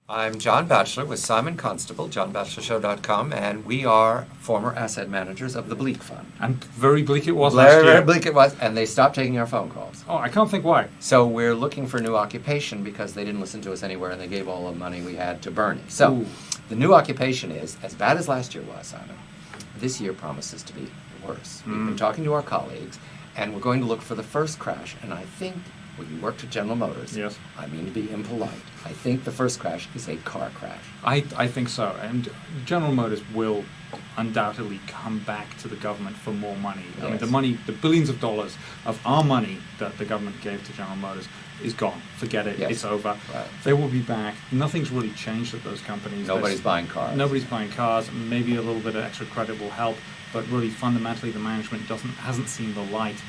I'm John Batchelor with Simon Constable, johnbatchelershow.com, and we are former asset managers of the Bleak Fund. And very bleak it was last year. Very bleak it was, and they stopped taking our phone calls. Oh, I can't think why. So we're looking for new occupation because they didn't listen to us anywhere and they gave all the money we had to Bernie. So Ooh. the new occupation is, as bad as last year was, Simon, this year promises to be worse. We've been talking to our colleagues, and we're going to look for the first crash, and I think, well, you worked at General Motors. Yes. I mean to be impolite. I think the first crash is a car crash. I think so. And General Motors will undoubtedly come back to the government for more money. I mean, the billions of dollars of our money that the government gave to General Motors is gone. Forget it. Yes. It's over. Right. They will be back. Nothing's really changed at those companies. Nobody's buying cars. Nobody's buying cars. Maybe a little bit of extra credit will help, but really fundamentally the management hasn't seen the light.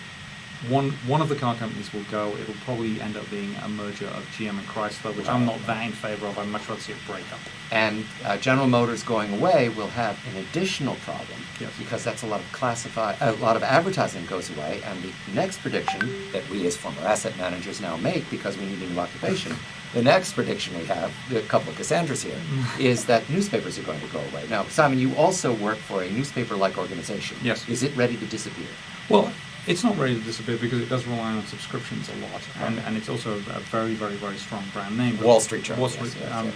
One of the car companies will go. It'll probably end up being a merger of GM and Chrysler, which I'm not that in favor of. I'd much rather see a breakup. And General Motors going away will have an additional problem, Yes. because that's a lot of advertising goes away, and the next prediction that we as former asset managers now make, because we need a new occupation, the next prediction we have, a couple of Cassandras here, is that newspapers are going to go away. Now, Simon, you also work for a newspaper-like organization. Yes. Is it ready to disappear? Well, it's not ready to disappear because it does rely on subscriptions a lot, and it's also a very, very, very strong brand name. Wall Street Journal. Wall Street. Yes.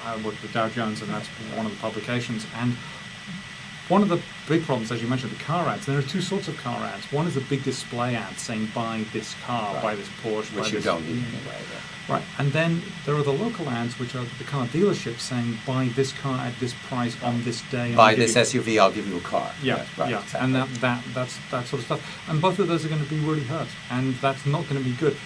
I work with Dow Jones, and that's one of the publications. And one of the big problems, as you mentioned, the car ads. There are two sorts of car ads. One is the big display ad saying "buy this car, buy this Porsche," Which buy you this, don't need anyway. Right, and then there are the local ads, which are the car dealerships saying "buy this car at this price on this day." and Buy I'll give this you-" SUV, I'll give you a car. Yeah, Yes, right, yeah, exactly. and that's that sort of stuff. And both of those are going to be really hurt, and that's not going to be good.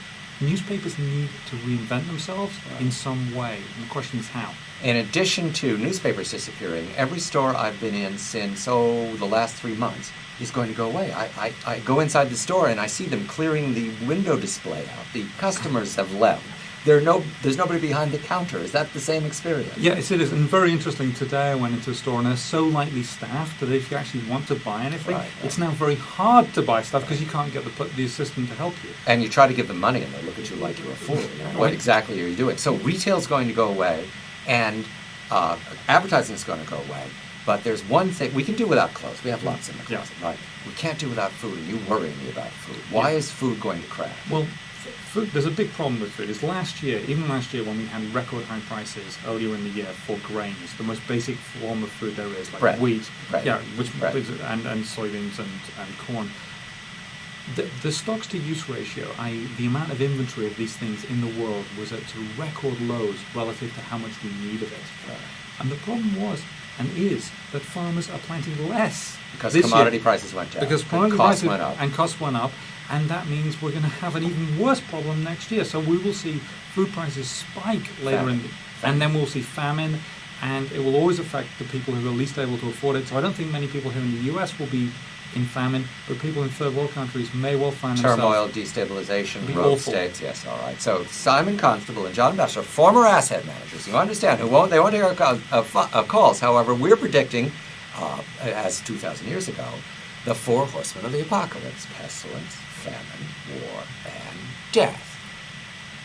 Newspapers need to reinvent themselves in some way, and the question is how. In addition to newspapers disappearing, every store I've been in since, the last 3 months is going to go away. I go inside the store and I see them clearing the window display out. The customers have left. There's nobody behind the counter. Is that the same experience? Yes, it is, and very interesting. Today I went into a store and they're so lightly staffed that if you actually want to buy anything, it's now very hard to buy stuff because you can't get the assistant to help you. And you try to give them money and they look at you like you're a fool. You know, what exactly are you doing? So retail's going to go away, and advertising is going to go away. But there's one thing we can do without clothes. We have lots in the closet, right? We can't do without food, and you worry me about food. Why is food going to crash? Well, food, there's a big problem with food. Even last year when we had record high prices earlier in the year for grains, the most basic form of food there is, like bread. wheat, Bread. Bread. and soybeans and corn. The stocks to use ratio, i.e. the amount of inventory of these things in the world, was at record lows relative to how much we need of it. Right. And the problem was, and is, that farmers are planting less. Because this commodity year. prices went down. Because commodity costs prices went up. and costs went up, and that means we're going to have an even worse problem next year. So we will see food prices spike later and then we'll see famine, and it will always affect the people who are least able to afford it. So I don't think many people here in the US will be in famine, but people in third world countries may well find turmoil, themselves destabilization, be rogue awful. states. Yes, all right. So Simon Constable and John Batchelor, former asset managers, you understand, they won't take our calls. However, we're predicting, as 2,000 years ago, the four horsemen of the apocalypse: pestilence, famine, war, and death.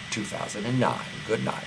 2009. Good night.